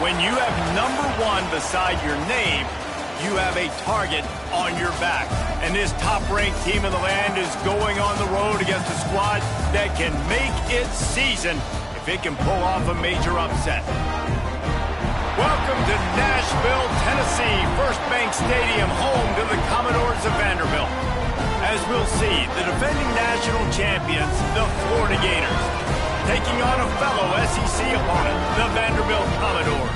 When you have number 1 beside your name, you have a target on your back. And this top-ranked team in the land is going on the road against a squad that can make its season if it can pull off a major upset. Welcome to Nashville, Tennessee, First Bank Stadium, home to the Commodores of Vanderbilt. As we'll see, the defending national champions, the Florida Gators, taking on a fellow SEC opponent, the Vanderbilt Commodores.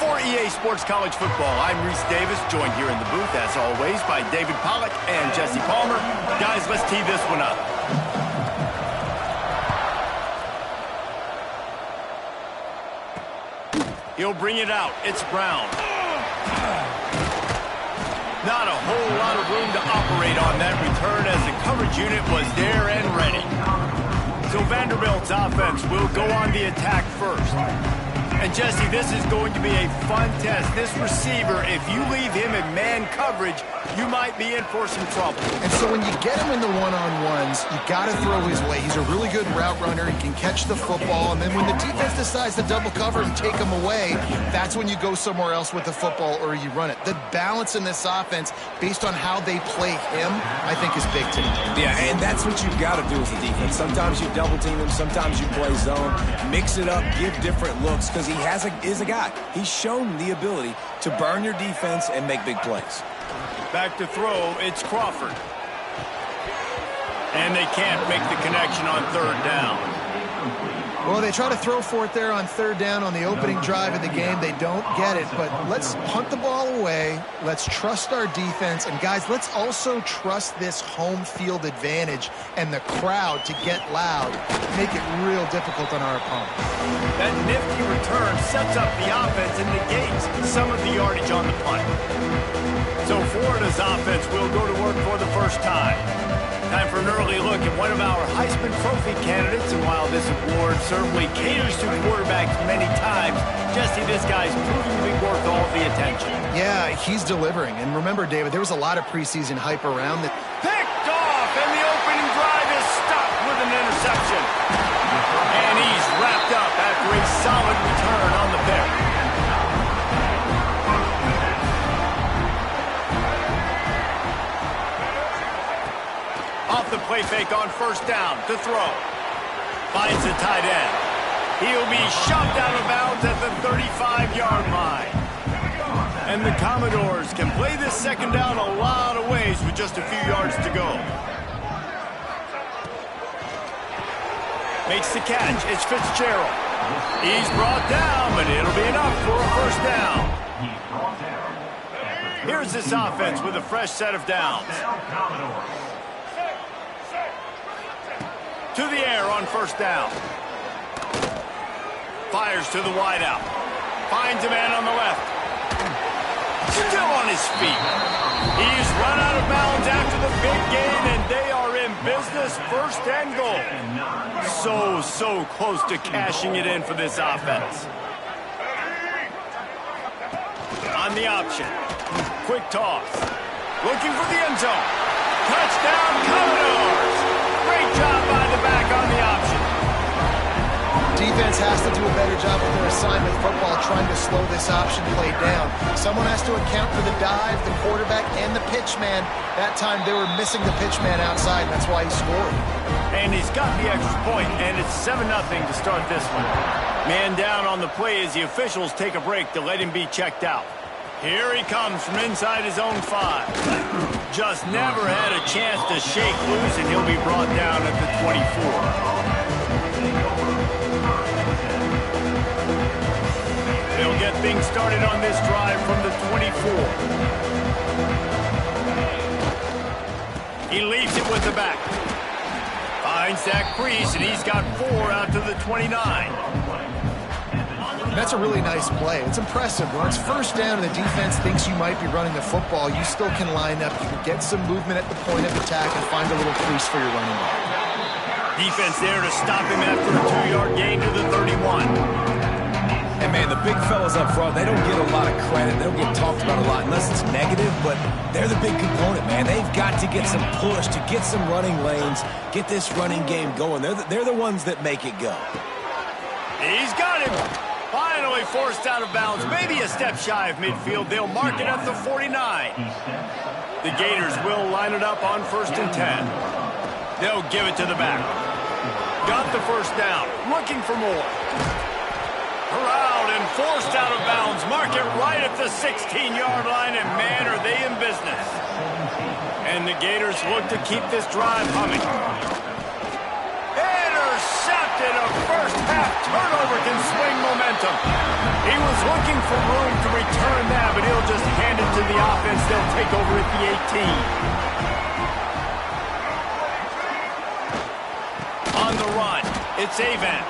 For EA Sports College Football, I'm Reese Davis, joined here in the booth, as always, by David Pollack and Jesse Palmer. Guys, let's tee this one up. He'll bring it out. It's Brown. Not a whole lot of room to operate on that return as the coverage unit was there and ready. So Vanderbilt's offense will go on the attack first. And Jesse, this is going to be a fun test. This receiver, if you leave him in man coverage, you might be in for some trouble. And so when you get him in the one-on-ones, you got to throw his way. He's a really good route runner. He can catch the football. And then when the defense decides to double cover and take him away, that's when you go somewhere else with the football or you run it. The balance in this offense, based on how they play him, I think is big today. Yeah, and that's what you've got to do as a defense. Sometimes you double team him, sometimes you play zone. Mix it up, give different looks, because he is a guy. He's shown the ability to burn your defense and make big plays. Back to throw, it's Crawford. And they can't make the connection on third down. Well, they try to throw for it there on third down on the opening drive of the game. They don't get it, but let's punt the ball away. Let's trust our defense. And, guys, let's also trust this home field advantage and the crowd to get loud, make it real difficult on our opponent. That nifty return sets up the offense and negates some of the yardage on the punt. So Florida's offense will go to work for the first time. Time for an early look at one of our Heisman Trophy candidates, and while this award certainly caters to quarterbacks many times, Jesse, this guy's proving to be worth all the attention. Yeah, he's delivering. And remember, David, there was a lot of preseason hype around it. Picked off, and the opening drive is stopped with an interception. And he's wrapped up after a solid return on the pick. Off the play fake on first down to throw. Finds the tight end. He'll be shoved out of bounds at the 35-yard line. And the Commodores can play this second down a lot of ways with just a few yards to go. Makes the catch. It's Fitzgerald. He's brought down, but it'll be enough for a first down. Here's this offense with a fresh set of downs. To the air on first down. Fires to the wideout. Finds a man on the left. Still on his feet. He's run out of bounds after the big gain, and they are in business, first and goal. So close to cashing it in for this offense. On the option. Quick toss. Looking for the end zone. Touchdown, Commodores. Great job by the back on the option. Defense has to do a better job with their assignment football, trying to slow this option play down. Someone has to account for the dive, the quarterback, and the pitch man. That time they were missing the pitch man outside, and that's why he scored. And he's got the extra point, and it's 7-0 to start this one. Man down on the play as the officials take a break to let him be checked out. Here he comes from inside his own 5. Just never had a chance to shake loose, and he'll be brought down at the 24. They'll get things started on this drive from the 24. He leaves it with the back. Finds that crease, and he's got 4 out to the 29. That's a really nice play. It's impressive. When it's first down and the defense thinks you might be running the football, you still can line up. You can get some movement at the point of attack and find a little crease for your running back. Defense there to stop him after a 2-yard gain to the 31. And, man, the big fellas up front, they don't get a lot of credit. They don't get talked about a lot unless it's negative, but they're the big component, man. They've got to get some push, to get some running lanes, get this running game going. They're the ones that make it go. He's got him. Finally forced out of bounds, maybe a step shy of midfield. They'll mark it at the 49. The Gators will line it up on 1st and 10. They'll give it to the back. Got the first down, looking for more. Corralled and forced out of bounds. Mark it right at the 16-yard line, and man, are they in business. And the Gators look to keep this drive humming. Intercepted. A first-half turnover can swing momentum. He was looking for room to return that, but he'll just hand it to the offense. They'll take over at the 18. On the run, it's Avant.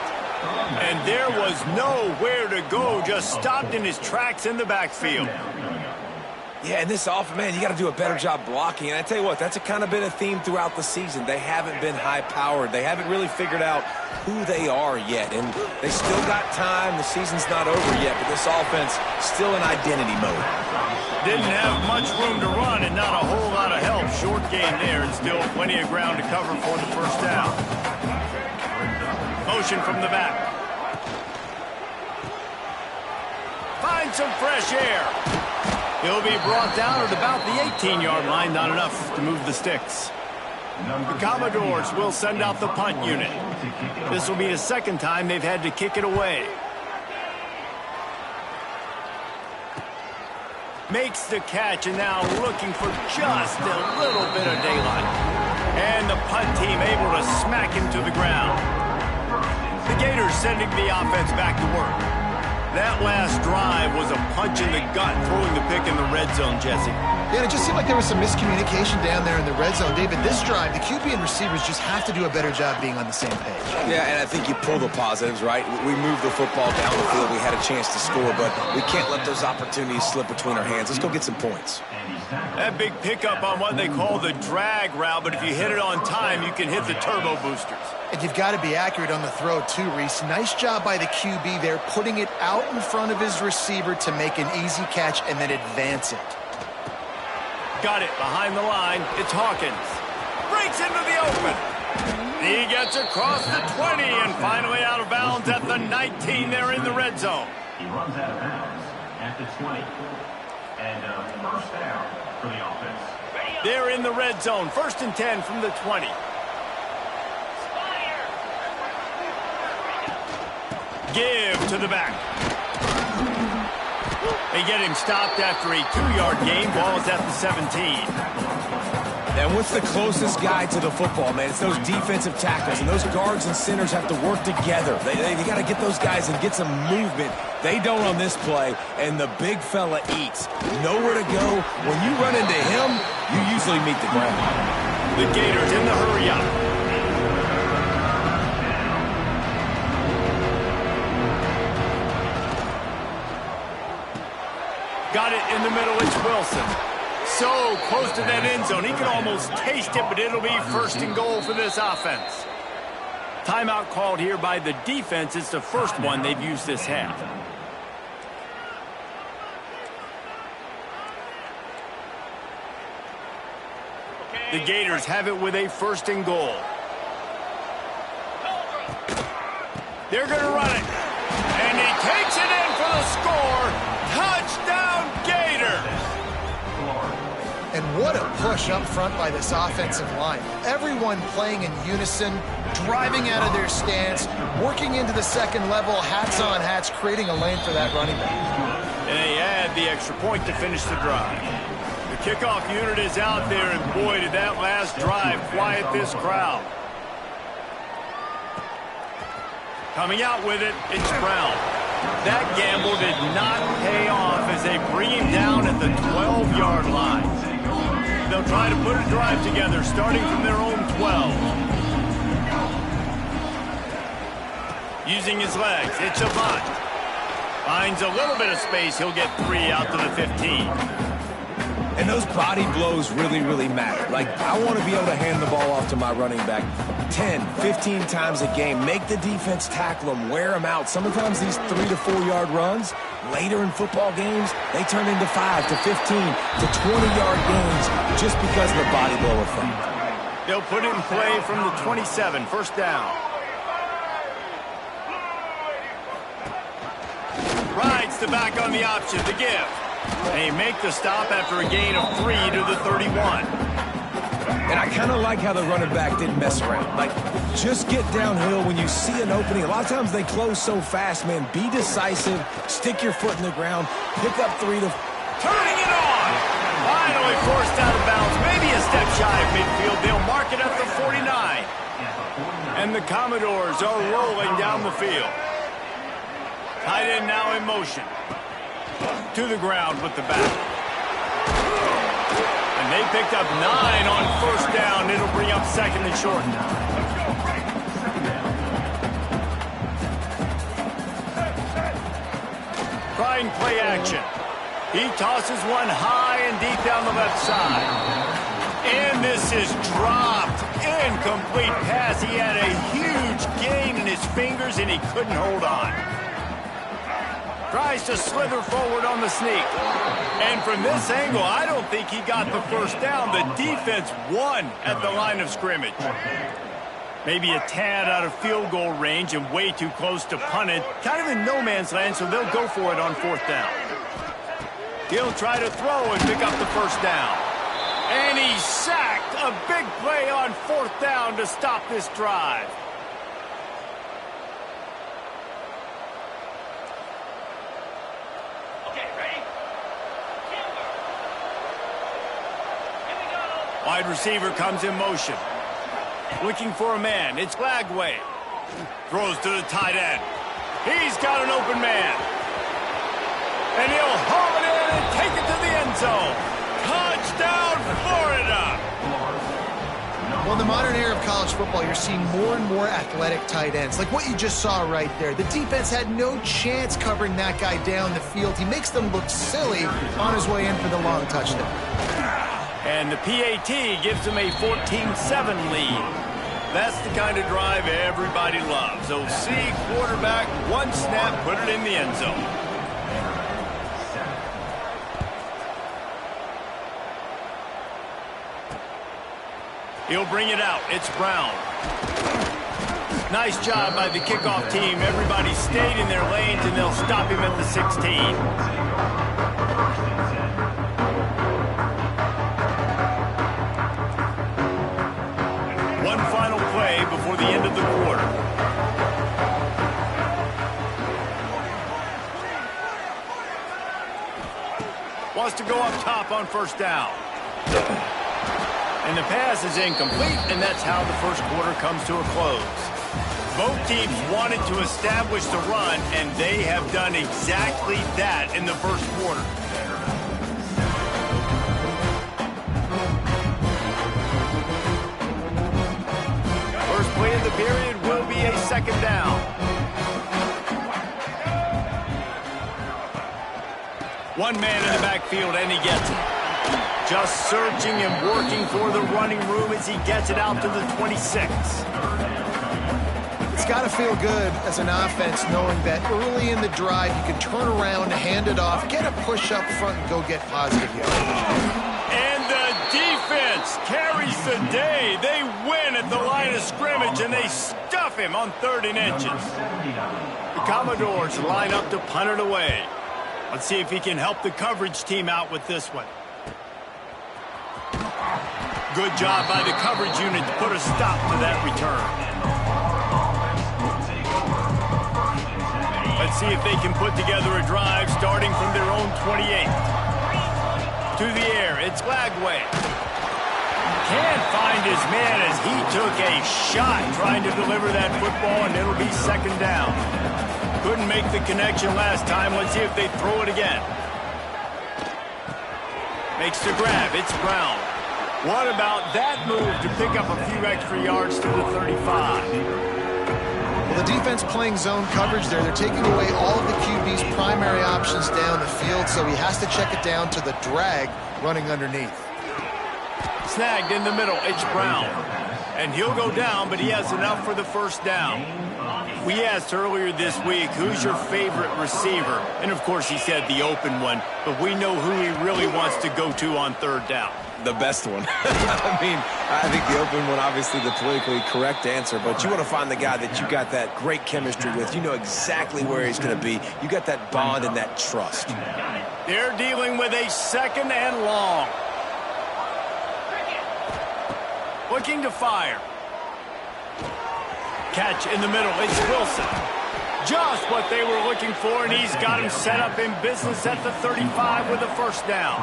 And there was nowhere to go, just stopped in his tracks in the backfield. Yeah, and this offense, man, you got to do a better job blocking. And I tell you what, that's kind of been a theme throughout the season. They haven't been high-powered. They haven't really figured out who they are yet. And they still got time. The season's not over yet, but this offense still in identity mode. Didn't have much room to run and not a whole lot of help. Short game there and still plenty of ground to cover for the first down. Motion from the back. Find some fresh air. He'll be brought down at about the 18-yard line. Not enough to move the sticks. The Commodores will send out the punt unit. This will be the second time they've had to kick it away. Makes the catch and now looking for just a little bit of daylight. And the punt team able to smack him to the ground. The Gators sending the offense back to work. That last drive was a punch in the gut, throwing the pick in the red zone, Jesse. Yeah, it just seemed like there was some miscommunication down there in the red zone. David, this drive, the QB and receivers just have to do a better job being on the same page. Yeah, and I think you pull the positives, right? We moved the football down the field. We had a chance to score, but we can't let those opportunities slip between our hands. Let's go get some points. That big pickup on what they call the drag route, but if you hit it on time, you can hit the turbo boosters. And you've got to be accurate on the throw, too, Reese. Nice job by the QB there, putting it out in front of his receiver to make an easy catch and then advance it. Got it behind the line. It's Hawkins. Breaks into the open. He gets across the 20 and finally out of bounds at the 19. They're in the red zone. He runs out of bounds at the 20. And first down for the offense. They're in the red zone. 1st and 10 from the 20. Give to the back. They get him stopped after a 2-yard gain. Ball is at the 17. And what's the closest guy to the football, man? It's those defensive tackles, and those guards and centers have to work together. They got to get those guys and get some movement. They don't on this play, and the big fella eats. Nowhere to go. When you run into him, you usually meet the ground. The Gators in the hurry-up. Got it in the middle. It's Wilson. So close to that end zone. He can almost taste it, but it'll be 1st and goal for this offense. Timeout called here by the defense. It's the first one they've used this half. The Gators have it with a 1st and goal. They're going to run it. And he takes it in for the score. Touchdown, Gators! And what a push up front by this offensive line. Everyone playing in unison, driving out of their stance, working into the second level, hats on hats, creating a lane for that running back. And they add the extra point to finish the drive. The kickoff unit is out there, and boy, did that last drive quiet this crowd. Coming out with it, it's Brown. That gamble did not pay off as they bring him down at the 12-yard line. They'll try to put a drive together, starting from their own 12. Using his legs, it's Avant. Finds a little bit of space. He'll get 3 out to the 15. And those body blows really, really matter. Like, I want to be able to hand the ball off to my running back 10, 15 times a game. Make the defense tackle them, wear them out. Sometimes these 3 to 4 yard runs, later in football games, they turn into 5 to 15 to 20-yard gains just because of the body blow effect. They'll put it in play from the 27, 1st down. Gets the back on the option to give. They make the stop after a gain of 3 to the 31. And I kind of like how the running back didn't mess around. Like, just get downhill when you see an opening. A lot of times they close so fast, man. Be decisive. Stick your foot in the ground. Pick up 3 to... Turning it on! Finally forced out of bounds. Maybe a step shy of midfield. They'll mark it at the 49. And the Commodores are rolling down the field. Tight end now in motion. To the ground with the back. And they picked up 9 on first down. It'll bring up second and short. Trying play action. He tosses one high and deep down the left side. And this is dropped. Incomplete pass. He had a huge gain in his fingers and he couldn't hold on. Tries to slither forward on the sneak. And from this angle, I don't think he got the first down. The defense won at the line of scrimmage. Maybe a tad out of field goal range and way too close to punt it. Kind of in no man's land, so they'll go for it on fourth down. He'll try to throw and pick up the first down. And he's sacked. A big play on fourth down to stop this drive. Wide receiver comes in motion. Looking for a man. It's Lagway. Throws to the tight end. He's got an open man. And he'll haul it in and take it to the end zone. Touchdown, Florida! Well, in the modern era of college football, you're seeing more and more athletic tight ends. Like what you just saw right there. The defense had no chance covering that guy down the field. He makes them look silly on his way in for the long touchdown. And the PAT gives them a 14-7 lead. That's the kind of drive everybody loves. OC quarterback, one snap, put it in the end zone. He'll bring it out. It's Brown. Nice job by the kickoff team. Everybody stayed in their lanes, and they'll stop him at the 16. One final play before the end of the quarter. Wants to go up top on first down. And the pass is incomplete, and that's how the first quarter comes to a close. Both teams wanted to establish the run, and they have done exactly that in the first quarter. First play of the period will be a second down. One man in the backfield, and he gets it. Just searching and working for the running room as he gets it out to the 26. It's got to feel good as an offense knowing that early in the drive you can turn around, hand it off, get a push up front, and go get positive yardage. And the defense carries the day. They win at the line of scrimmage, and they stuff him on 3rd and inches. The Commodores line up to punt it away. Let's see if he can help the coverage team out with this one. Good job by the coverage unit to put a stop to that return. Let's see if they can put together a drive starting from their own 28. To the air, it's Lagway. Can't find his man as he took a shot trying to deliver that football, and it'll be second down. Couldn't make the connection last time. Let's see if they throw it again. Makes the grab. It's Brown. What about that move to pick up a few extra yards to the 35? Well, the defense playing zone coverage there. They're taking away all of the QB's primary options down the field, so he has to check it down to the drag running underneath. Snagged in the middle. It's Brown. And he'll go down, but he has enough for the first down. We asked earlier this week, who's your favorite receiver? And, of course, he said the open one, but we know who he really wants to go to on third down. The best one. I mean, I think the open one, obviously the politically correct answer, but you want to find the guy that you got that great chemistry with. You know exactly where he's going to be. You got that bond and that trust. They're dealing with a second and long. Looking to fire. Catch in the middle. It's Wilson. Just what they were looking for, and he's got him set up in business at the 35 with a first down.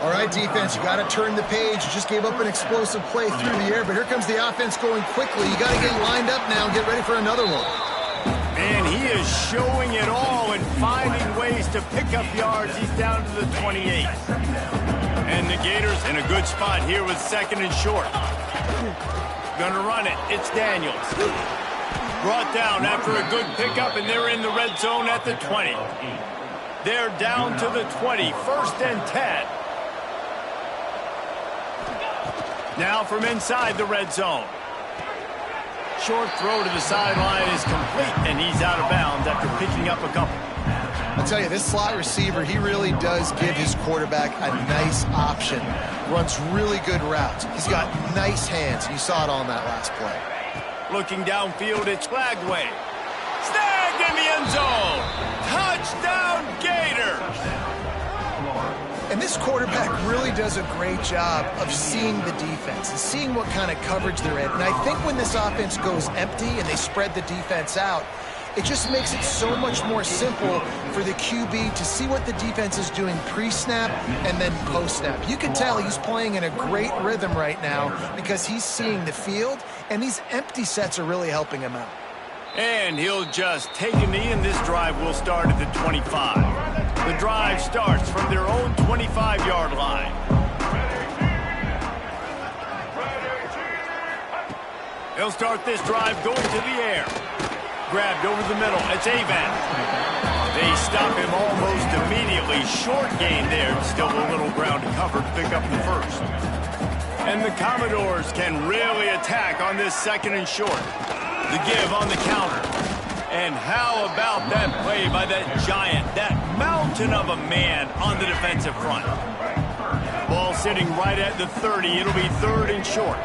All right, defense, you got to turn the page. You just gave up an explosive play through the air, but here comes the offense going quickly. You got to get lined up now and get ready for another one. Man, he is showing it all and finding ways to pick up yards. He's down to the 28. And the Gators in a good spot here with second and short. Gonna run it. It's Daniels. Brought down after a good pickup, and they're in the red zone at the 20. They're down to the 20. First and 10. Now from inside the red zone. Short throw to the sideline is complete, and he's out of bounds after picking up a couple. I'll tell you, this slot receiver, he really does give his quarterback a nice option. Runs really good routes. He's got nice hands, and you saw it on that last play. Looking downfield, it's Flagway. Snagged in the end zone. Touchdown, Gators. And this quarterback really does a great job of seeing the defense and seeing what kind of coverage they're in. And I think when this offense goes empty and they spread the defense out, it just makes it so much more simple for the QB to see what the defense is doing pre-snap and then post-snap. You can tell he's playing in a great rhythm right now because he's seeing the field, and these empty sets are really helping him out. And he'll just take a knee, and this drive will start at the 25. The drive starts from their own 25-yard line. They'll start this drive going to the air. Grabbed over the middle. It's Avent. They stop him almost immediately. Short gain there. Still a little ground to cover to pick up the first. And the Commodores can really attack on this second and short. The give on the counter. And how about that play by that giant, that mountain of a man on the defensive front. Ball sitting right at the 30. It'll be third and short.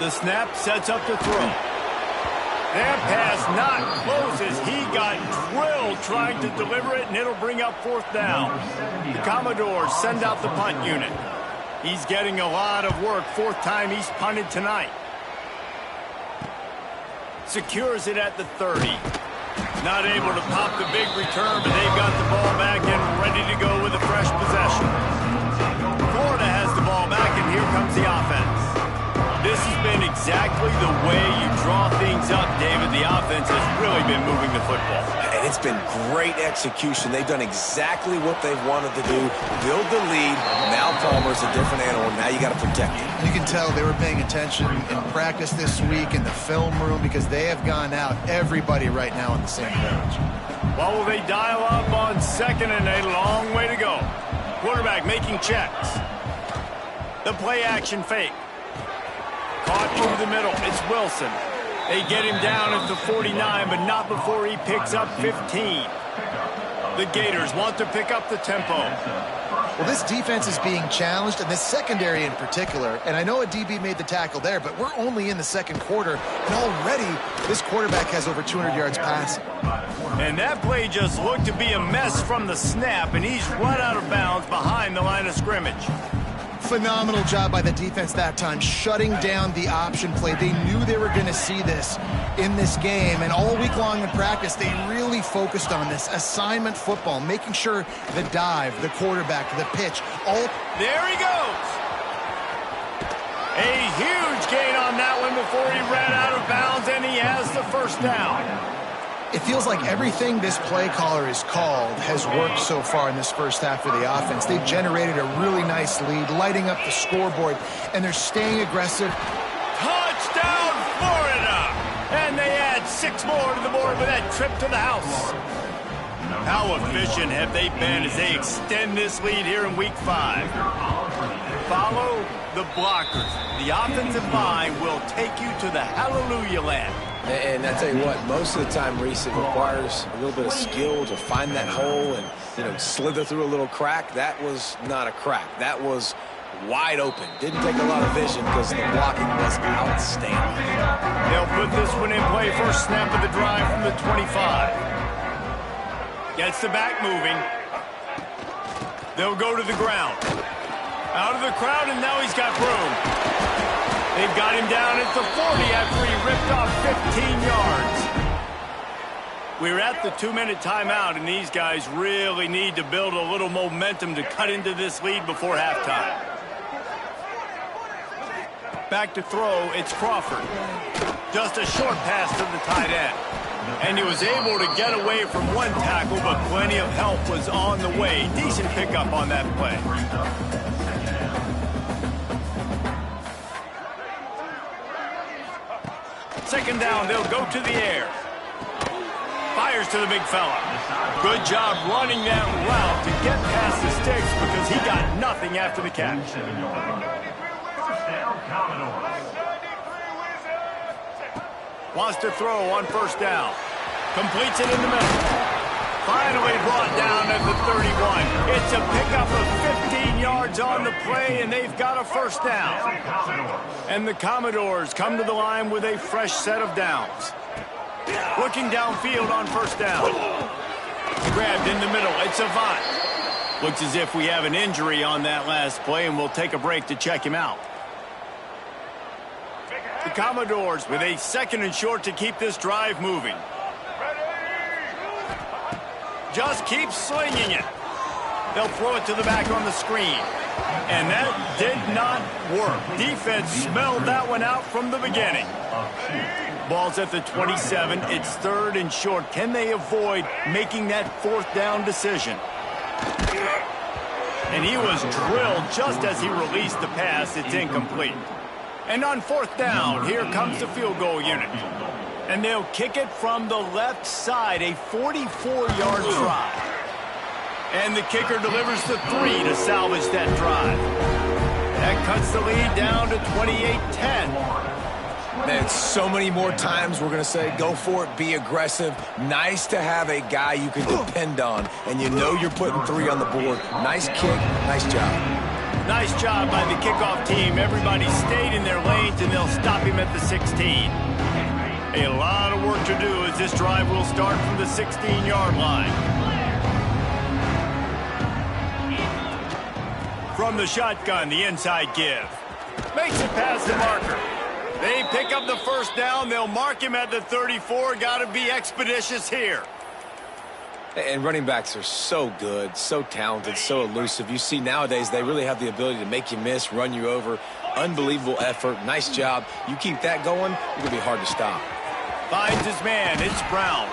The snap sets up the throw. That pass not close as he got drilled trying to deliver it, and it'll bring up fourth down. The Commodores send out the punt unit. He's getting a lot of work. Fourth time he's punted tonight. Secures it at the 30. Not able to pop the big return, but they've got the ball back and ready to go with a fresh possession. Florida has the ball back, and here comes the offense. This has been exactly the way you draw things up, David. The offense has really been moving the football. And it's been great execution. They've done exactly what they've wanted to do. Build the lead. Now Palmer's a different animal. Now you got to protect it. You can tell they were paying attention in practice this week in the film room because they have gone out, everybody right now on the same page. Well, will they dial up on second and a long way to go? Quarterback making checks. The play action fake. Caught over the middle. It's Wilson. They get him down at the 49, but not before he picks up 15. The Gators want to pick up the tempo. Well, this defense is being challenged, and this secondary in particular. And I know a DB made the tackle there, but we're only in the second quarter, and already this quarterback has over 200 yards passing. And that play just looked to be a mess from the snap, and he's run out of bounds behind the line of scrimmage. Phenomenal job by the defense that time, shutting down the option play. They knew they were going to see this in this game, and all week long in practice, they really focused on this assignment football, making sure the dive, the quarterback, the pitch, all... There he goes! A huge gain on that one before he ran out of bounds, and he has the first down. It feels like everything this play caller has called has worked so far in this first half for the offense. They've generated a really nice lead, lighting up the scoreboard, and they're staying aggressive. Touchdown, Florida! And they add 6 more to the board with that trip to the house. How efficient have they been as they extend this lead here in Week 5? Follow the blockers. The offensive line will take you to the hallelujah land. And I tell you what, most of the time, Reese, it requires a little bit of skill to find that hole and, you know, slither through a little crack. That was not a crack. That was wide open. Didn't take a lot of vision because the blocking was outstanding. They'll put this one in play. First snap of the drive from the 25. Gets the back moving. They'll go to the ground. Out of the crowd, and now he's got room. They've got him down at the 40 after he ripped off 15 yards. We're at the 2-minute timeout, and these guys really need to build a little momentum to cut into this lead before halftime. Back to throw, it's Crawford. Just a short pass to the tight end. And he was able to get away from one tackle, but plenty of help was on the way. Decent pickup on that play. Second down, they'll go to the air. Fires to the big fella. Good job running that route to get past the sticks because he got nothing after the catch. First down, Commodores. Wants to throw on first down. Completes it in the middle. Finally brought down at the 31. It's a pickup of 15 yards on the play, and they've got a first down. And the Commodores come to the line with a fresh set of downs. Looking downfield on first down. Grabbed in the middle. It's Avant. Looks as if we have an injury on that last play, and we'll take a break to check him out. The Commodores with a second and short to keep this drive moving. Just keep slinging it. They'll throw it to the back on the screen. And that did not work. Defense smelled that one out from the beginning. Ball's at the 27. It's third and short. Can they avoid making that fourth down decision? And he was drilled just as he released the pass. It's incomplete. And on fourth down, here comes the field goal unit. And they'll kick it from the left side, a 44-yard try. And the kicker delivers the 3 to salvage that drive. That cuts the lead down to 28-10. Man, so many more times we're going to say, go for it, be aggressive. Nice to have a guy you can depend on, and you know you're putting 3 on the board. Nice kick, nice job. Nice job by the kickoff team. Everybody stayed in their lanes, and they'll stop him at the 16. A lot of work to do as this drive will start from the 16-yard line. From the shotgun, the inside give. Makes it past the marker. They pick up the first down. They'll mark him at the 34. Got to be expeditious here. And running backs are so good, so talented, so elusive. You see nowadays they really have the ability to make you miss, run you over. Unbelievable effort. Nice job. You keep that going, you're going to be hard to stop. Finds his man. It's Brown.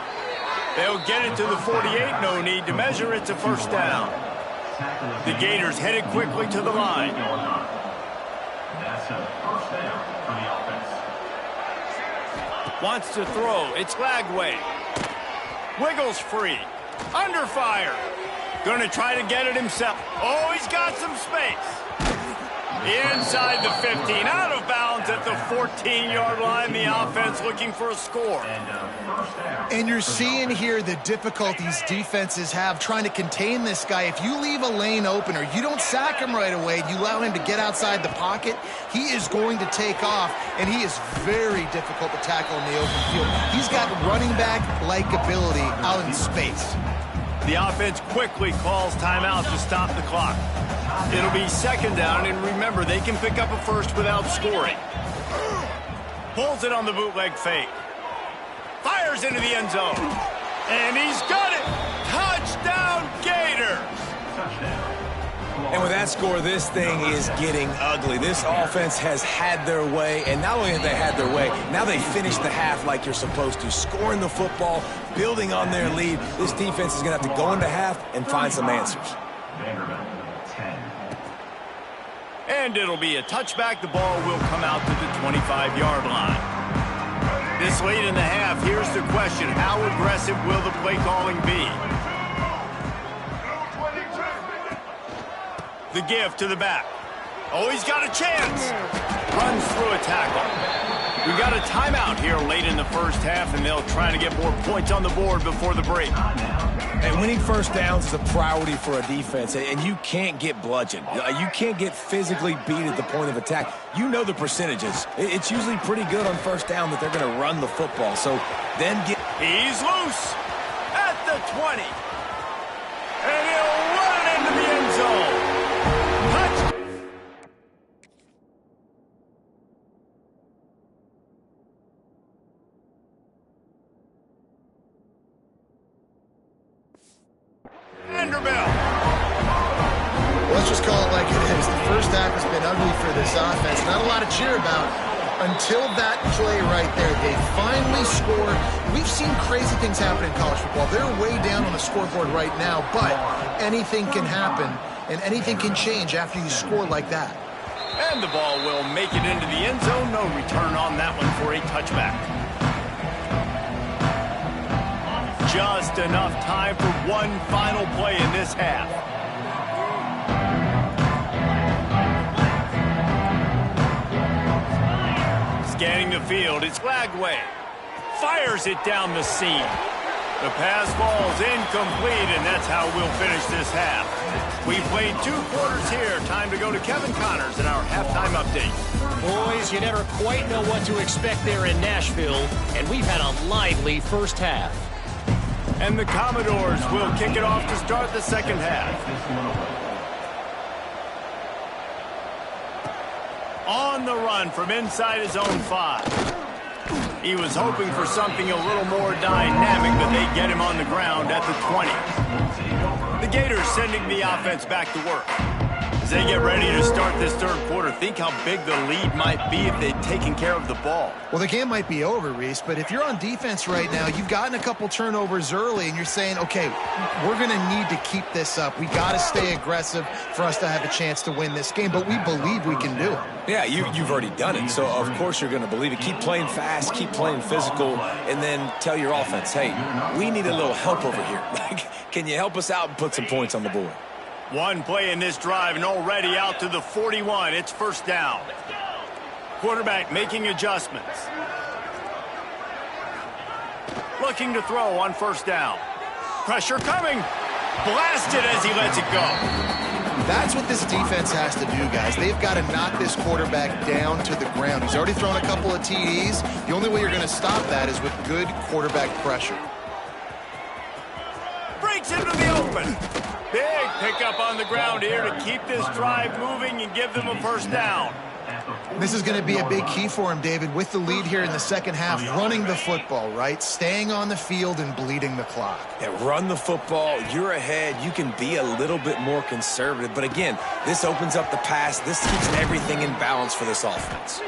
They'll get it to the 48. No need to measure. It's a first down. The Gators headed quickly to the line. That's a first down for the offense. Wants to throw. It's Lagway. Wiggles free. Under fire. Going to try to get it himself. Oh, he's got some space. Inside the 15. Out of bounds at the 14-yard line. The offense looking for a score. And you're seeing here the difficulties defenses have trying to contain this guy. If you leave a lane open or you don't sack him right away, you allow him to get outside the pocket, he is going to take off, and he is very difficult to tackle in the open field. He's got running back-like ability out in space. The offense quickly calls timeout to stop the clock. It'll be second down, and remember, they can pick up a first without scoring. Pulls it on the bootleg fake. Fires into the end zone. And he's got it! Touchdown, Gators! And with that score, this thing is getting ugly. This offense has had their way, and not only have they had their way, now they finish the half like you're supposed to, scoring the football, building on their lead. This defense is going to have to go into half and find some answers. And it'll be a touchback. The ball will come out to the 25-yard line. This late in the half, here's the question. How aggressive will the play calling be? The give to the back. Oh, he's got a chance. Runs through a tackle. We've got a timeout here late in the first half, and they'll try to get more points on the board before the break. And winning first downs is a priority for a defense, and you can't get bludgeoned. You can't get physically beat at the point of attack. You know the percentages. It's usually pretty good on first down that they're going to run the football. So then He's loose at the 20. And he'll run it into the end zone. Touchdown. Vanderbilt. Let's just call it like it is. The first half has been ugly for this offense. Not a lot to cheer about until that play right there. They finally score. We've seen crazy things happen in college football. They're way down on the scoreboard right now, but anything can happen, and anything can change after you score like that. And the ball will make it into the end zone. No return on that one for a touchback. Just enough time for one final play in this half. Scanning the field, it's Lagway. Fires it down the seam. The pass falls incomplete, and that's how we'll finish this half. We've played 2 quarters here. Time to go to Kevin Connors in our halftime update. Boys, you never quite know what to expect there in Nashville, and we've had a lively first half. And the Commodores will kick it off to start the second half. On the run from inside his own 5. He was hoping for something a little more dynamic, but they get him on the ground at the 20. The Gators sending the offense back to work. As they get ready to start this third quarter, think how big the lead might be if they'd taken care of the ball. Well, the game might be over, Reese, but if you're on defense right now, you've gotten a couple turnovers early, and you're saying, okay, we're going to need to keep this up. We got to stay aggressive for us to have a chance to win this game, but we believe we can do it. Yeah, you've already done it, so of course you're going to believe it. Keep playing fast, keep playing physical, and then tell your offense, hey, we need a little help over here. Can you help us out and put some points on the board? One play in this drive and already out to the 41. It's first down. Quarterback making adjustments. Looking to throw on first down. Pressure coming. Blasted as he lets it go. That's what this defense has to do, guys. They've got to knock this quarterback down to the ground. He's already thrown a couple of TDs. The only way you're going to stop that is with good quarterback pressure. Breaks into the open. Big pickup on the ground here to keep this drive moving and give them a first down. This is going to be a big key for him, David, with the lead here in the second half, running the football, right? Staying on the field and bleeding the clock. Yeah, run the football. You're ahead. You can be a little bit more conservative. But again, this opens up the pass. This keeps everything in balance for this offense.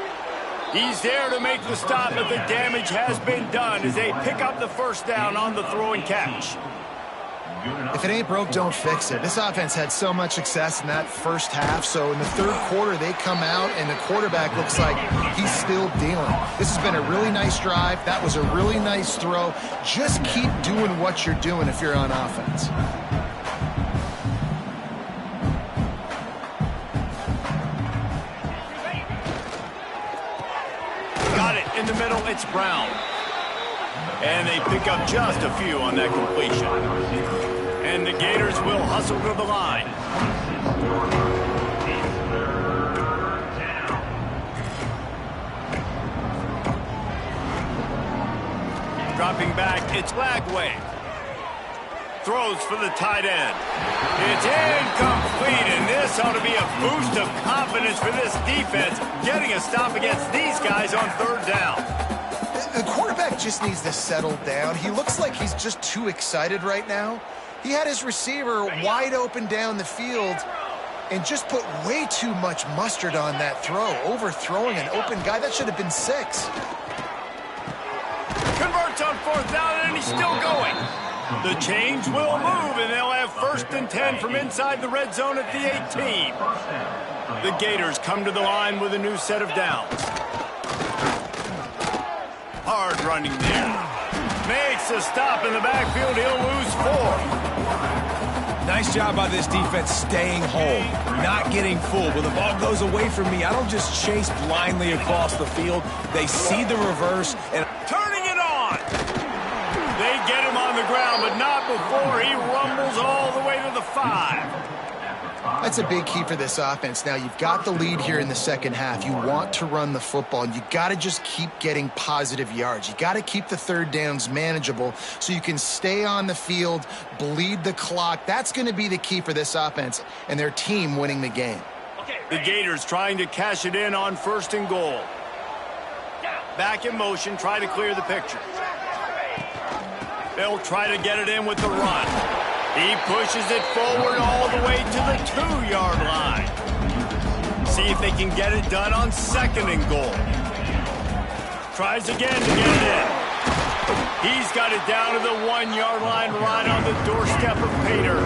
He's there to make the stop, but the damage has been done as they pick up the first down on the throw and catch. If it ain't broke, don't fix it. This offense had so much success in that first half, so in the third quarter, they come out, and the quarterback looks like he's still dealing. This has been a really nice drive. That was a really nice throw. Just keep doing what you're doing if you're on offense. Got it in the middle. It's Brown. And they pick up just a few on that completion. And the Gators will hustle to the line. Dropping back, it's Lagway. Throws for the tight end. It's incomplete, and this ought to be a boost of confidence for this defense, getting a stop against these guys on third down. The quarterback just needs to settle down. He looks like he's just too excited right now. He had his receiver wide open down the field and just put way too much mustard on that throw, overthrowing an open guy. That should have been 6. Converts on fourth down, and he's still going. The chains will move, and they'll have first and 10 from inside the red zone at the 18. The Gators come to the line with a new set of downs. Hard running there. Makes a stop in the backfield. He'll lose 4. Nice job by this defense staying home, not getting fooled. When the ball goes away from me, I don't just chase blindly across the field. They see the reverse and Turning it on. They get him on the ground, but not before he rumbles all the way to the 5. That's a big key for this offense. Now, you've got the lead here in the second half. You want to run the football, and you got to just keep getting positive yards. You got to keep the third downs manageable so you can stay on the field, bleed the clock. That's going to be the key for this offense and their team winning the game. The Gators trying to cash it in on 1st and goal. Back in motion, try to clear the picture. They'll try to get it in with the run. He pushes it forward all the way to the 2-yard line. See if they can get it done on 2nd and goal. Tries again to get it in. He's got it down to the 1-yard line right on the doorstep of Pater.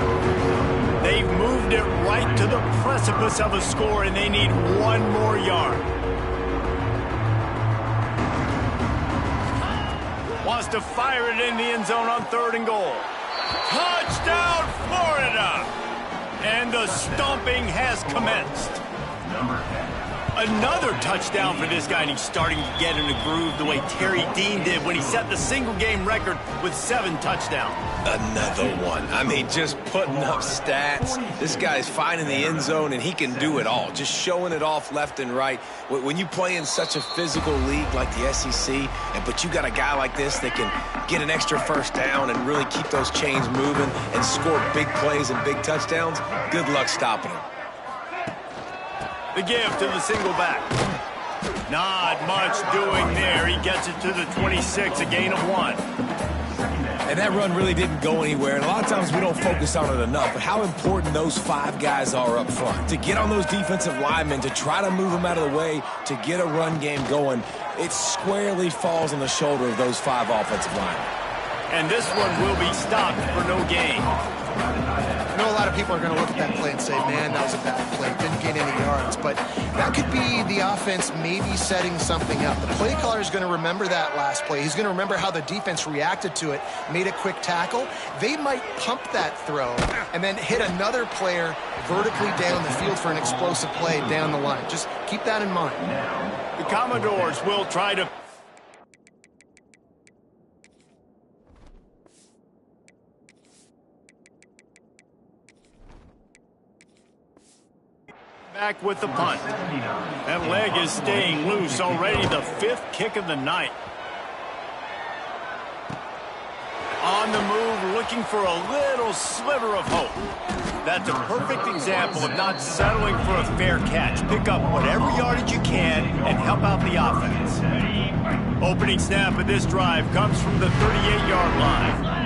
They've moved it right to the precipice of a score, and they need 1 more yard. Wants to fire it in the end zone on 3rd and goal. Touchdown, Florida! And the stomping has commenced. Another touchdown for this guy, and he's starting to get in a groove the way Terry Dean did when he set the single-game record with 7 touchdowns. another one. I mean, just putting up stats. This guy's finding the end zone, and he can do it all, just showing it off left and right. When you play in such a physical league like the SEC, but you got a guy like this that can get an extra first down and really keep those chains moving and score big plays and big touchdowns, good luck stopping him. The give to the single back. Not much doing there. He gets it to the 26, a gain of 1. And that run really didn't go anywhere. And a lot of times we don't focus on it enough, but how important those 5 guys are up front. To get on those defensive linemen, to try to move them out of the way, to get a run game going, it squarely falls on the shoulder of those 5 offensive linemen. And this one will be stopped for no gain. I know a lot of people are going to look at that play and say, man, that was a bad play. Didn't gain any yards. But that could be the offense maybe setting something up. The play caller is going to remember that last play. He's going to remember how the defense reacted to it, made a quick tackle. They might pump that throw and then hit another player vertically down the field for an explosive play down the line. Just keep that in mind. The Commodores will try to... back with the punt. That leg is staying loose already, the 5th kick of the night. On the move, looking for a little sliver of hope. That's a perfect example of not settling for a fair catch. Pick up whatever yardage you can and help out the offense. Opening snap of this drive comes from the 38-yard line.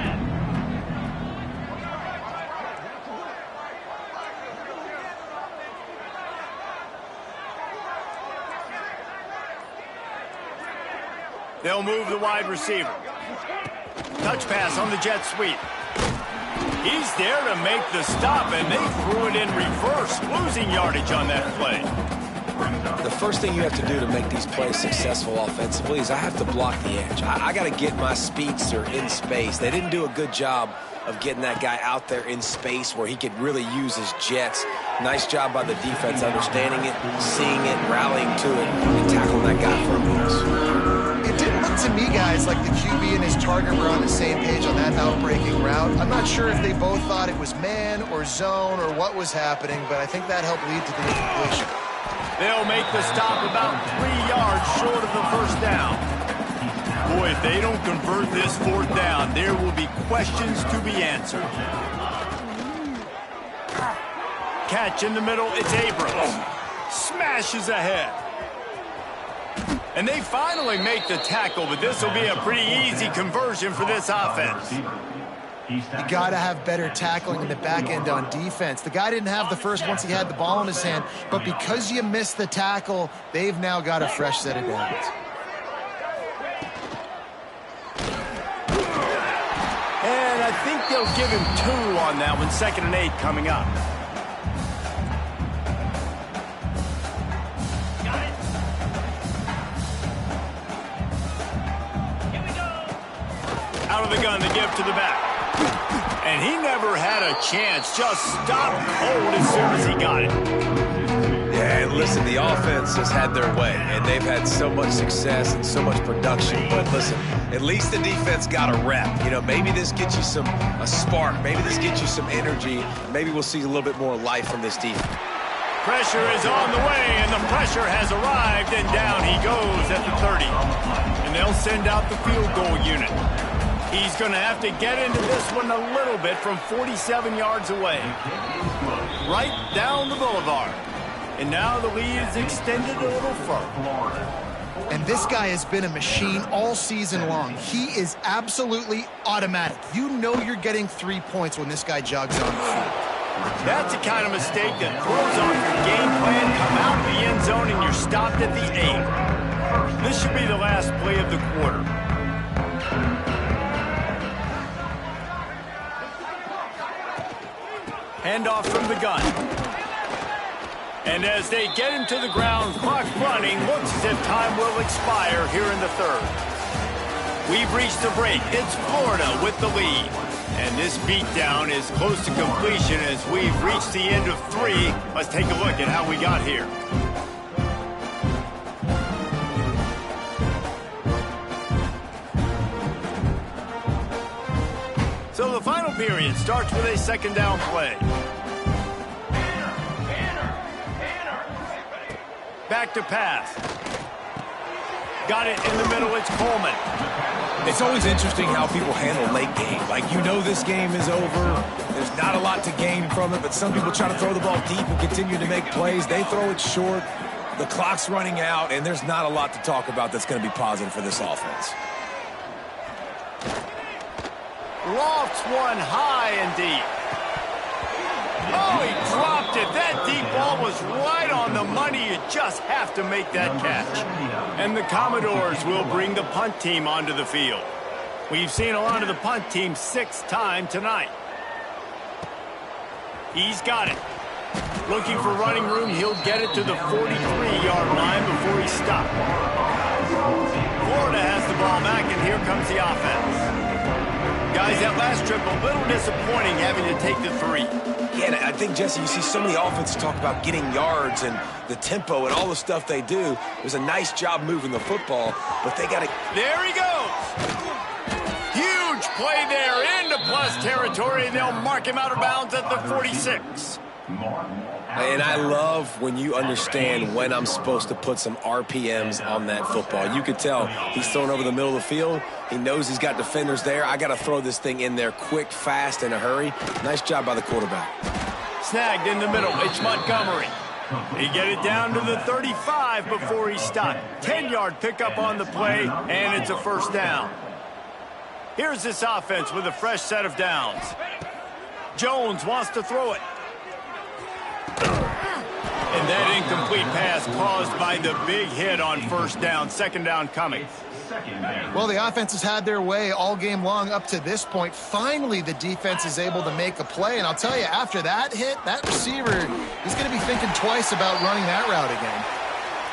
They'll move the wide receiver. Touch pass on the jet sweep. He's there to make the stop, and they threw it in reverse, losing yardage on that play. The first thing you have to do to make these plays successful offensively is I have to block the edge. I got to get my speedster in space. They didn't do a good job of getting that guy out there in space where he could really use his jets. Nice job by the defense understanding it, seeing it, rallying to it, and tackling that guy for a miss. It didn't look to me, guys, like the QB and his target were on the same page on that outbreaking route. I'm not sure if they both thought it was man or zone or what was happening, but I think that helped lead to the incompletion. They'll make the stop about 3 yards short of the first down. Boy, if they don't convert this 4th down, there will be questions to be answered. Catch in the middle, it's Abrams. Smashes ahead. And they finally make the tackle, but this will be a pretty easy conversion for this offense. You got to have better tackling in the back end on defense. The guy didn't have the first once he had the ball in his hand, but because you missed the tackle, they've now got a fresh set of downs. And I think they'll give him 2 on that one, 2nd and 8 coming up. Out of the gun, the give to the back. And he never had a chance. Just stopped cold as soon as he got it. Yeah, and listen, the offense has had their way, and they've had so much success and so much production. But listen, at least the defense got a rep. You know, maybe this gets you a spark. Maybe this gets you some energy. Maybe we'll see a little bit more life from this defense. Pressure is on the way, and the pressure has arrived, and down he goes at the 30. And they'll send out the field goal unit. He's going to have to get into this one a little bit from 47 yards away. Right down the boulevard. And now the lead is extended a little further. And this guy has been a machine all season long. He is absolutely automatic. You know you're getting 3 points when this guy jogs on the field. That's the kind of mistake that throws off your game plan, come out of the end zone, and you're stopped at the 8. This should be the last play of the quarter. Handoff from the gun. And as they get him to the ground, clock running, looks as if time will expire here in the third. We've reached the break. It's Florida with the lead. And this beatdown is close to completion as we've reached the end of 3. Let's take a look at how we got here. So the final period starts with a second down play. Back to pass. Got it in the middle. It's Coleman. It's always interesting how people handle late game. Like, you know this game is over. There's not a lot to gain from it, but some people try to throw the ball deep and continue to make plays. They throw it short. The clock's running out, and there's not a lot to talk about that's going to be positive for this offense. Lofts one high and deep. Oh, he dropped it. That deep ball was right on the money. You just have to make that catch. And the Commodores will bring the punt team onto the field. We've seen a lot of the punt team 6 times tonight. He's got it. Looking for running room. He'll get it to the 43-yard line before he stopped. Florida has the ball back, and here comes the offense. Guys, that last trip, a little disappointing having to take the 3. Yeah, and I think, Jesse, you see so many offenses talk about getting yards and the tempo and all the stuff they do. It was a nice job moving the football, but they got to... There he goes! Huge play there into plus territory, and they'll mark him out of bounds at the 46. And I love when you understand when I'm supposed to put some RPMs on that football. You could tell he's thrown over the middle of the field. He knows he's got defenders there. I got to throw this thing in there quick, fast, in a hurry. Nice job by the quarterback. Snagged in the middle. It's Montgomery. He get it down to the 35 before he stopped. 10-yard pickup on the play, and it's a first down. Here's this offense with a fresh set of downs. Jones wants to throw it. And that incomplete pass caused by the big hit on first down. Second down coming. Well, the offense has had their way all game long up to this point. Finally, the defense is able to make a play. And I'll tell you, after that hit, that receiver, he's going to be thinking twice about running that route again.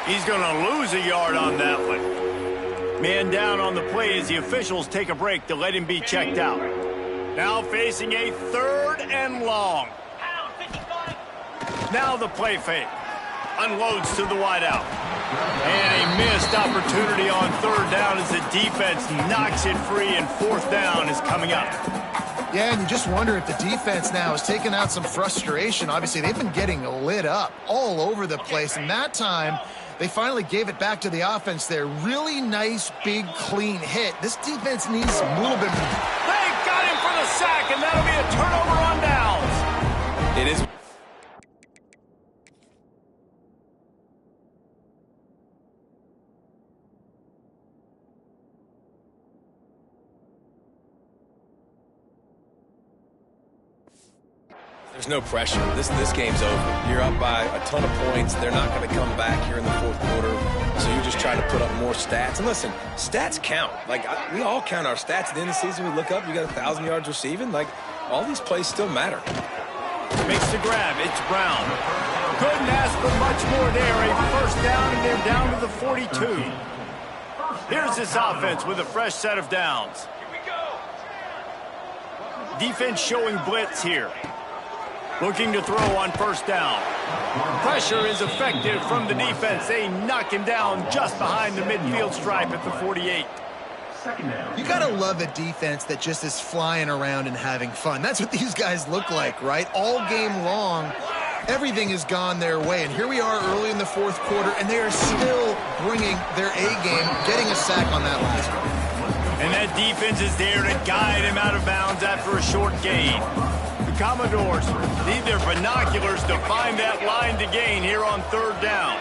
He's going to lose a yard on that one. Man down on the play as the officials take a break to let him be checked out. Now facing a 3rd and long. Now the play fake. Unloads to the wideout. And a missed opportunity on 3rd down as the defense knocks it free, and 4th down is coming up. Yeah, and you just wonder if the defense now has taken out some frustration. Obviously, they've been getting lit up all over the place, and that time they finally gave it back to the offense there. Really nice, big, clean hit. This defense needs a little bit more. They got him for the sack, and that'll be a turnover on downs. It is. There's no pressure. This game's over. You're up by a ton of points. They're not going to come back here in the 4th quarter. So you're just trying to put up more stats. And listen, stats count. Like, we all count our stats. At the end of the season, we look up, you got 1,000 yards receiving. Like, all these plays still matter. Makes the grab. It's Brown. Couldn't ask for much more there. A first down, and they're down to the 42. Here's this offense with a fresh set of downs. Defense showing blitz here. Looking to throw on first down. Pressure is effective from the defense. They knock him down just behind the midfield stripe at the 48. You got to love a defense that just is flying around and having fun. That's what these guys look like, right? All game long, everything has gone their way. And here we are early in the fourth quarter, and they are still bringing their A game, getting a sack on that last one. And that defense is there to guide him out of bounds after a short gain. The Commodores need their binoculars to find that line to gain here on third down.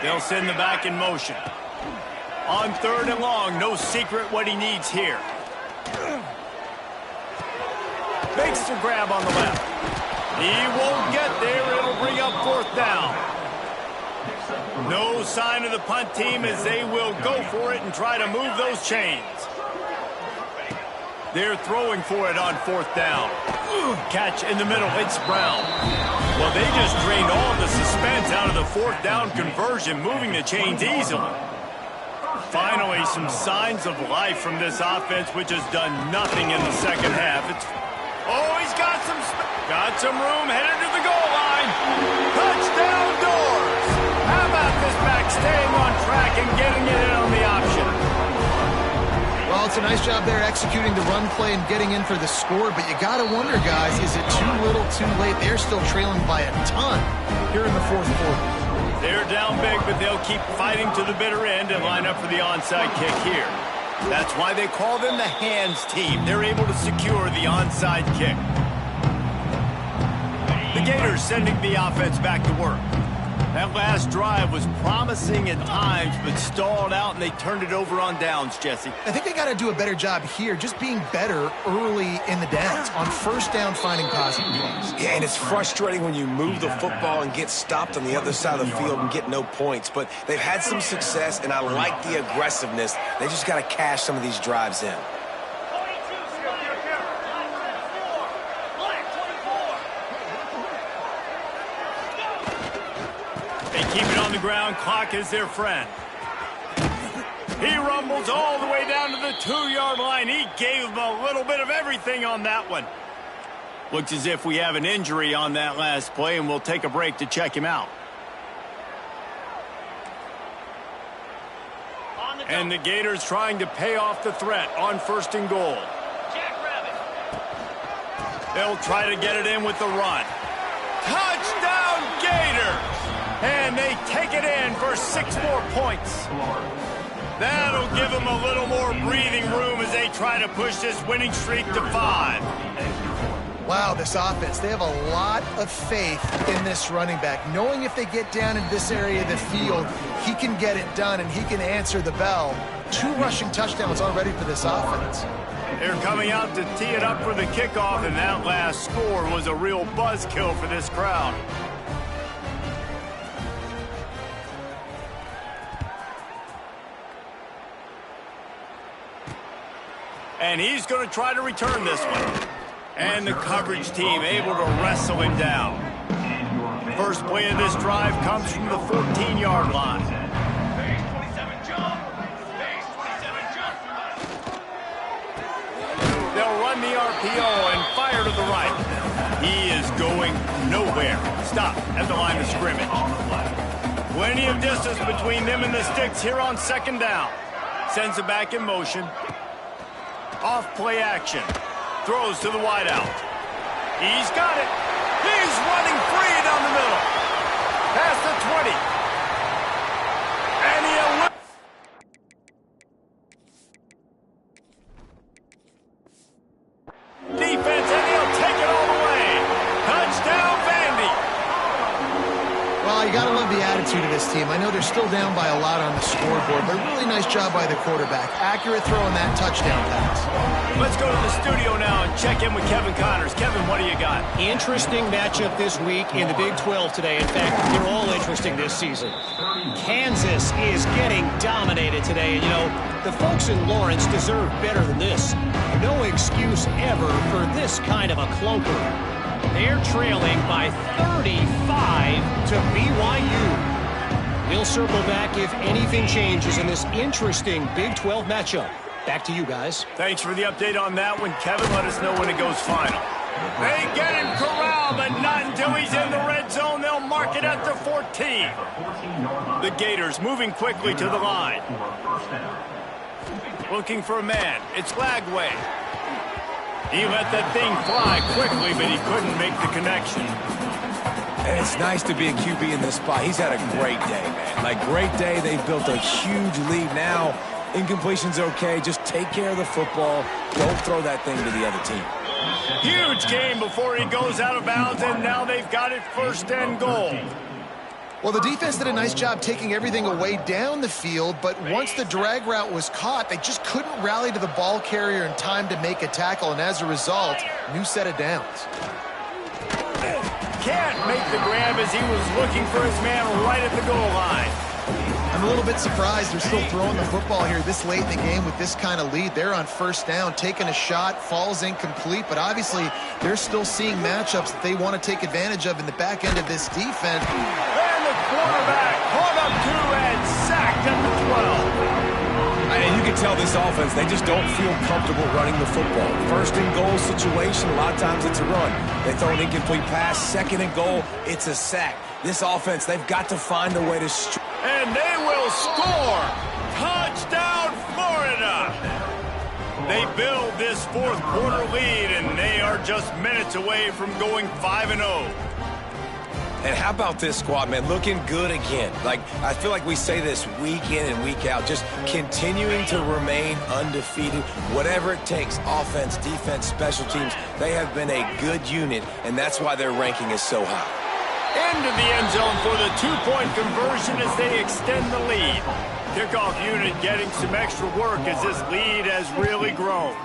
They'll send the back in motion. On third and long, no secret what he needs here. Makes the grab on the left. He won't get there. It'll bring up fourth down. No sign of the punt team as they will go for it and try to move those chains. They're throwing for it on fourth down. Catch in the middle. It's Brown. Well, they just drained all the suspense out of the fourth down conversion, moving the chains easily. Finally, some signs of life from this offense, which has done nothing in the second half. He's got some room, headed to the goal line. Touchdown Doors. How about this back staying on track and getting it in on the option? Well, it's a nice job there executing the run play and getting in for the score, but you got to wonder, guys, is it too little, too late? They're still trailing by a ton here in the fourth quarter. They're down big, but they'll keep fighting to the bitter end and line up for the onside kick here. That's why they call them the hands team. They're able to secure the onside kick. The Gators sending the offense back to work. That last drive was promising at times, but stalled out, and they turned it over on downs, Jesse. I think they got to do a better job here, just being better early in the downs, on first down finding positive plays. Yeah, and it's frustrating when you move the football and get stopped on the other side of the field and get no points. But they've had some success, and I like the aggressiveness. They just got to cash some of these drives in. Keep it on the ground. Clock is their friend. He rumbles all the way down to the 2-yard line. He gave them a little bit of everything on that one. Looks as if we have an injury on that last play, and we'll take a break to check him out. And the Gators trying to pay off the threat on first and goal. They'll try to get it in with the run. Touchdown Gators! And they take it in for 6 more points. That'll give them a little more breathing room as they try to push this winning streak to 5. Wow, this offense, they have a lot of faith in this running back, knowing if they get down in this area of the field, he can get it done and he can answer the bell. 2 rushing touchdowns already for this offense. They're coming out to tee it up for the kickoff, and that last score was a real buzzkill for this crowd. And he's going to try to return this one. And the coverage team able to wrestle him down. First play of this drive comes from the 14-yard line. They'll run the RPO and fire to the right. He is going nowhere. Stop at the line of scrimmage. Plenty of distance between them and the sticks here on second down. Sends it back in motion. Off play action. Throws to the wideout. He's got it. He's running free down the middle. Past the 20. And defense, and he'll take it all the way. Touchdown, Vandy. Well, you got to love the attitude of this team. I know they're still down by a lot on the scoreboard, but really nice job by the quarterback. Accurate throw on that touchdown pass. Let's go to the studio now and check in with Kevin Connors. Kevin, what do you got? Interesting matchup this week in the Big 12 today. In fact, they're all interesting this season. Kansas is getting dominated today. And, you know, the folks in Lawrence deserve better than this. No excuse ever for this kind of a clunker. They're trailing by 35 to BYU. We'll circle back if anything changes in this interesting Big 12 matchup. Back to you guys. Thanks for the update on that one, Kevin. Let us know when it goes final. They get him corralled, but not until he's in the red zone. They'll mark it at the 14. The Gators moving quickly to the line. Looking for a man. It's Lagway. He let that thing fly quickly, but he couldn't make the connection. And it's nice to be a QB in this spot. He's had a great day, man. Like, great day. They've built a huge lead now. Incompletion's okay. Just take care of the football. Don't throw that thing to the other team. Huge game before he goes out of bounds, and now they've got it 1st and goal. Well, the defense did a nice job taking everything away down the field, but once the drag route was caught, they just couldn't rally to the ball carrier in time to make a tackle, and as a result, new set of downs. Can't make the grab as he was looking for his man right at the goal line. I'm a little bit surprised they're still throwing the football here this late in the game with this kind of lead. They're on 1st down, taking a shot, falls incomplete, but obviously they're still seeing matchups that they want to take advantage of in the back end of this defense. And the quarterback caught up to and sacked at the 12. And you can tell this offense, they just don't feel comfortable running the football. 1st and goal situation, a lot of times it's a run. They throw an incomplete pass. 2nd and goal, it's a sack. This offense, they've got to find a way to... And they will score! Touchdown, Florida! They build this 4th quarter lead, and they are just minutes away from going 5-0. And how about this squad, man? Looking good again. Like, I feel like we say this week in and week out, just continuing to remain undefeated. Whatever it takes, offense, defense, special teams, they have been a good unit, and that's why their ranking is so high. Into the end zone for the 2-point conversion as they extend the lead. Kickoff unit getting some extra work as this lead has really grown.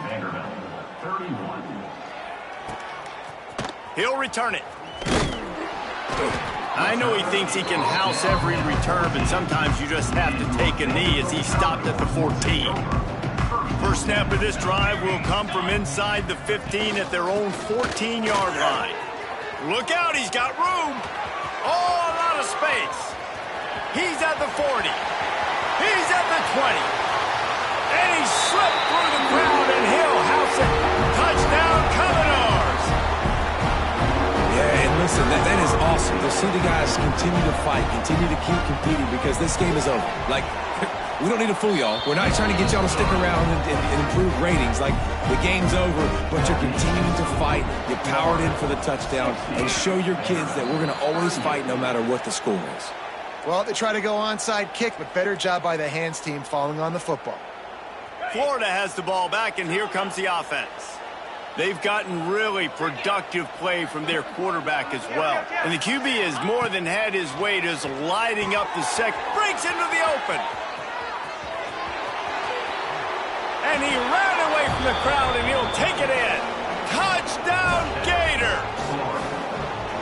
He'll return it. I know he thinks he can house every return, but sometimes you just have to take a knee as he stopped at the 14. First snap of this drive will come from inside the 15 at their own 14-yard line. Look out, he's got room. Oh, a lot of space. He's at the 40. He's at the 20. And he slipped through the crowd, and he'll house it. Touchdown, Commodores. Yeah, and listen, that is awesome to see the guys continue to fight, continue to keep competing, because this game is over. Like, we don't need to fool y'all. We're not trying to get y'all to stick around and improve ratings. Like, the game's over, but you're continuing to fight. You powered in for the touchdown, and show your kids that we're going to always fight no matter what the score is. Well, they try to go onside kick, but better job by the hands team falling on the football. Florida has the ball back, and here comes the offense. They've gotten really productive play from their quarterback as well. And the QB has more than had his way, just lighting up the breaks into the open. And he ran away from the crowd, and he'll take it in. Touchdown, Gators!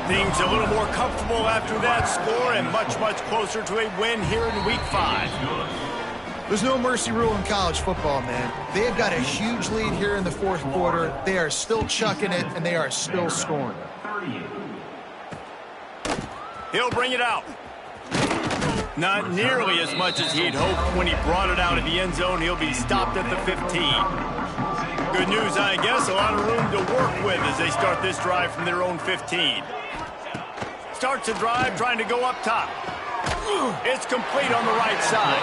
Things a little more comfortable after that score, and much, much closer to a win here in Week 5. There's no mercy rule in college football, man. They have got a huge lead here in the 4th quarter. They are still chucking it, and they are still scoring. He'll bring it out. Not nearly as much as he'd hoped when he brought it out of the end zone. He'll be stopped at the 15. Good news, I guess. A lot of room to work with as they start this drive from their own 15. Starts the drive trying to go up top. It's complete on the right side.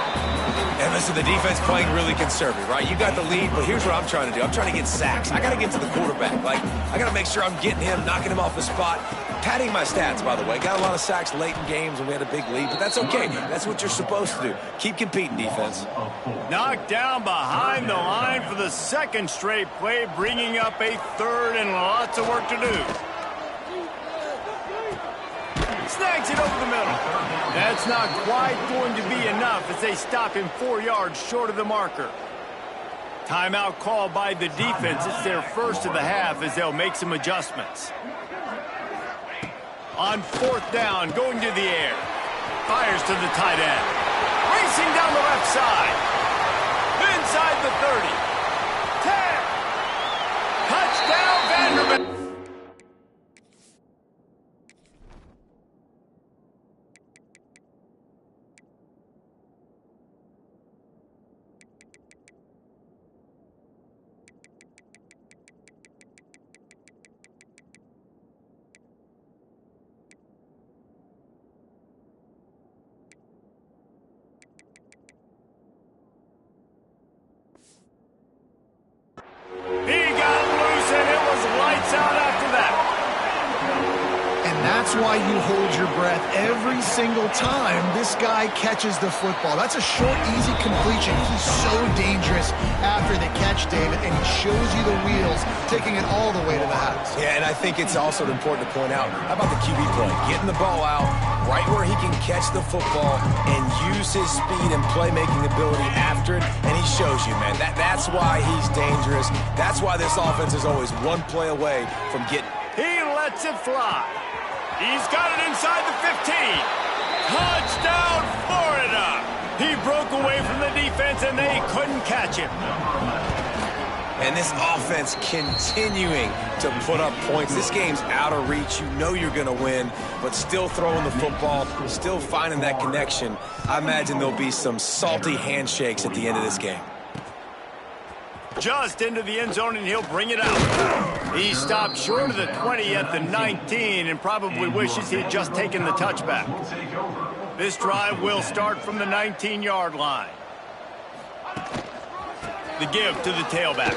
And listen, the defense playing really conservative, right? You got the lead, but here's what I'm trying to do. I'm trying to get sacks. I got to get to the quarterback. Like, I got to make sure I'm getting him, knocking him off the spot. Padding my stats, by the way. Got a lot of sacks late in games when we had a big lead, but that's okay. That's what you're supposed to do. Keep competing, defense. Knocked down behind the line for the 2nd straight play, bringing up a 3rd and lots of work to do. Snags it over the middle. That's not quite going to be enough as they stop him 4 yards short of the marker. Timeout called by the defense. It's their first of the half as they'll make some adjustments. On 4th down, going to the air. Fires to the tight end. Racing down the left side. Inside the 30. 10. Touchdown, Vanderbilt. that's why you hold your breath every single time this guy catches the football. That's a short, easy completion. He's so dangerous after the catch, David, and he shows you the wheels, taking it all the way to the house. Yeah, and I think it's also important to point out, how about the QB play? Getting the ball out right where he can catch the football and use his speed and playmaking ability after it, and he shows you, man. That's why he's dangerous. That's why this offense is always one play away from getting. He lets it fly. He's got it inside the 15. Touchdown, Florida. He broke away from the defense, and they couldn't catch him. And this offense continuing to put up points. This game's out of reach. You know you're going to win, but still throwing the football, still finding that connection. I imagine there'll be some salty handshakes at the end of this game. Just into the end zone, and he'll bring it out. He stopped short of the 20 at the 19 and probably wishes he had just taken the touchback. This drive will start from the 19-yard line. The give to the tailback.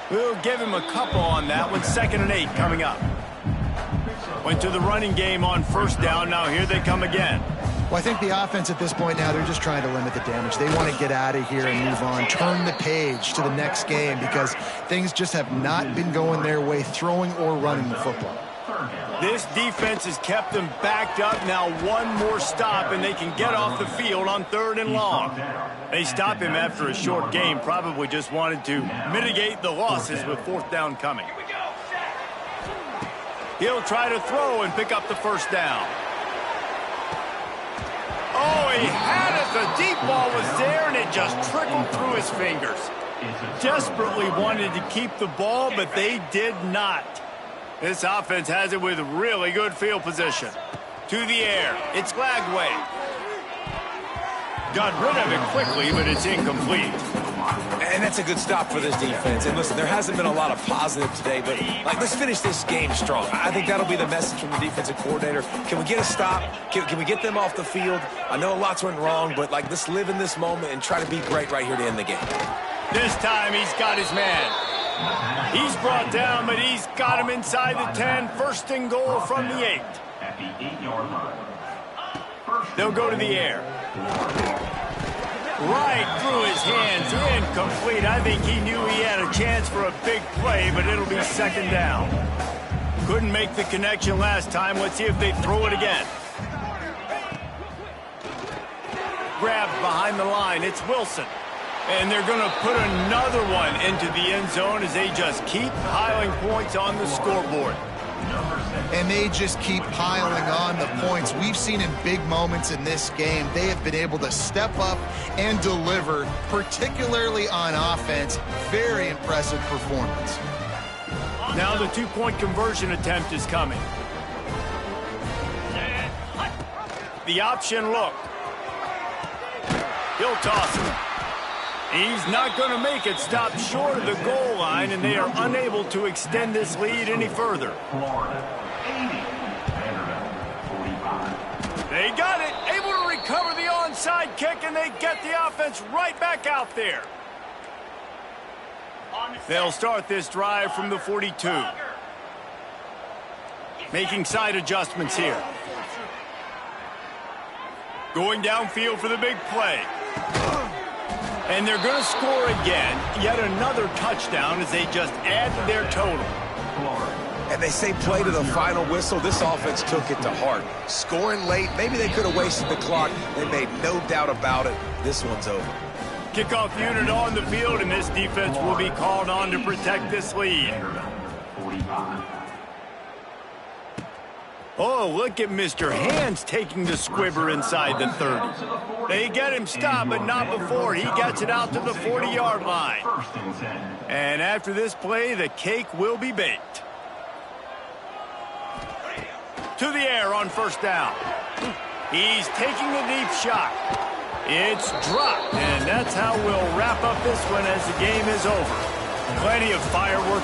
We'll give him a couple on that one. 2nd and 8 coming up. Went to the running game on first down. Now here they come again. Well, I think the offense at this point now, they're just trying to limit the damage. They want to get out of here and move on, turn the page to the next game because things just have not been going their way, throwing or running the football. This defense has kept them backed up. Now one more stop, and they can get off the field on 3rd and long. They stop him after a short game, probably just wanted to mitigate the losses with 4th down coming. He'll try to throw and pick up the 1st down. Oh, he had it. The deep ball was there, and it just trickled through his fingers. Desperately wanted to keep the ball, but they did not. This offense has it with really good field position. To the air. It's Lagway. Got rid of it quickly, but it's incomplete. And that's a good stop for this defense. And listen, there hasn't been a lot of positive today, but let's finish this game strong. I think that'll be the message from the defensive coordinator. Can we get a stop? Can we get them off the field? I know lots went wrong, but let's live in this moment and try to be great right here to end the game. This time he's got his man. He's brought down, but he's got him inside the 10. 1st and goal from the 8. At the 8-yard line. They'll go to the air. Right through his hands, incomplete. I think he knew he had a chance for a big play, but it'll be 2nd down. Couldn't make the connection last time. Let's see if they throw it again. Grabbed behind the line. It's Wilson. And they're going to put another one into the end zone as they just keep piling points on the scoreboard. And they just keep piling on the points. We've seen in big moments in this game, they have been able to step up and deliver, particularly on offense. Very impressive performance. Now the 2-point conversion attempt is coming. The option look. He'll toss it. He's not going to make it. Stop short of the goal line, and they are unable to extend this lead any further. Florida, 80. Vanderbilt, 45. They got it. Able to recover the onside kick, and they get the offense right back out there. They'll start this drive from the 42. Making side adjustments here. Going downfield for the big play. And they're going to score again. Yet another touchdown as they just add to their total. And they say play to the final whistle. This offense took it to heart. Scoring late, maybe they could have wasted the clock. They made no doubt about it. This one's over. Kickoff unit on the field, and this defense will be called on to protect this lead. 45. Oh, look at Mr. Hands taking the squibber inside the 30. They get him stopped, but not before he gets it out to the 40-yard line. And after this play, the cake will be baked. To the air on 1st down. He's taking the deep shot. It's dropped, and that's how we'll wrap up this one as the game is over. Plenty of fireworks.